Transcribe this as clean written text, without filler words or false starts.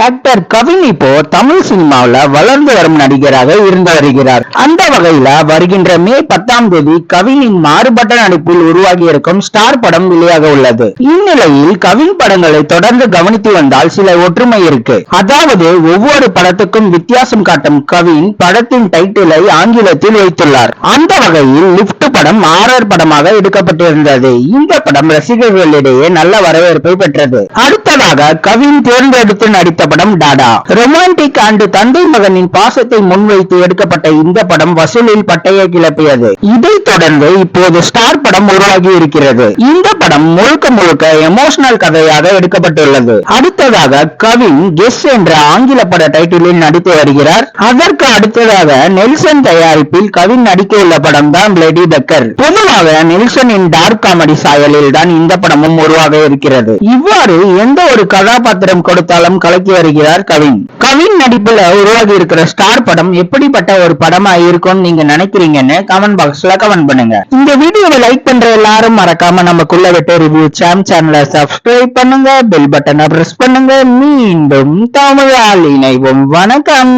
Actor Kavin இப்போ தமிழ் சினிமாவில் வளர்ந்து வரும் நடிகராக இருந்து வருகிறார். அந்த வகையில வருகின்ற மே 10ஆம் தேதி கவினின் மாறுபட்ட நடிப்பில் உருவாகி இருக்கும் ஸ்டார் படம் வெளியாக உள்ளது. இந்நிலையில் கவின் படங்களை தொடர்ந்து கவனித்து வந்தால் சில ஒற்றுமை இருக்கு. அதாவது ஒவ்வொரு படத்துக்கும் வித்தியாசம் காட்டும் கவின் படத்தின் டைட்டிலை ஆங்கிலத்தில் வைத்துள்ளார். அந்த வகையில் லிப்ட் படம் ஆர்ஆர் படமாக எடுக்கப்பட்டிருந்தது. இந்த படம் ரசிகர்களிடையே நல்ல வரவேற்பை பெற்றது. அடுத்ததாக கவின் தேர்ந்தெடுத்து நடித்த படம் டாடா. ரொமான்டிக் அண்ட் தந்தை மகனின் பாசத்தை முன்வைத்து எடுக்கப்பட்ட இந்த படம் வசூலில் பட்டையை கிளப்பியது. இதைத் தொடர்ந்து இப்போது ஸ்டார் படம் உருவாகி இருக்கிறது. இந்த படம் முழுக்க முழுக்க எமோஷனல் கதையாக எடுக்கப்பட்டுள்ளது. அடுத்ததாக கவின் கெஸ் என்ற ஆங்கில பட டைட்டிலில் நடித்து வருகிறார். அதற்கு அடுத்ததாக நெல்சன் தயாரிப்பில் கவின் நடிக்க உள்ள படம் தான் லேடி பெக்கர். பொதுவாக நெல்சனின் டார்க் காமெடி சாயலில் தான் இந்த படமும் உருவாக இருக்கிறது. இவ்வாறு எந்த ஒரு கதாபாத்திரம் கொடுத்தாலும் கலக்கி வருகிறார் கவின். கவின் நடிப்புல உருவாகி இருக்கிற ஸ்டார் படம் எப்படிப்பட்ட ஒரு படமா இருக்கும்னு நீங்க நினைக்கிறீங்கன்னு கமெண்ட் பாக்ஸ்ல கமெண்ட் பண்ணுங்க. இந்த வீடியோவை லைக் பண்ற எல்லாரும் மறக்காம நமக்குள்ள விட்டு ரிவ்யூ சேனலை சப்ஸ்கிரைப் பண்ணுங்க, பெல் பட்டனை பிரஸ் பண்ணுங்க. மீண்டும் தமிழால் இணைவோம். வணக்கம்.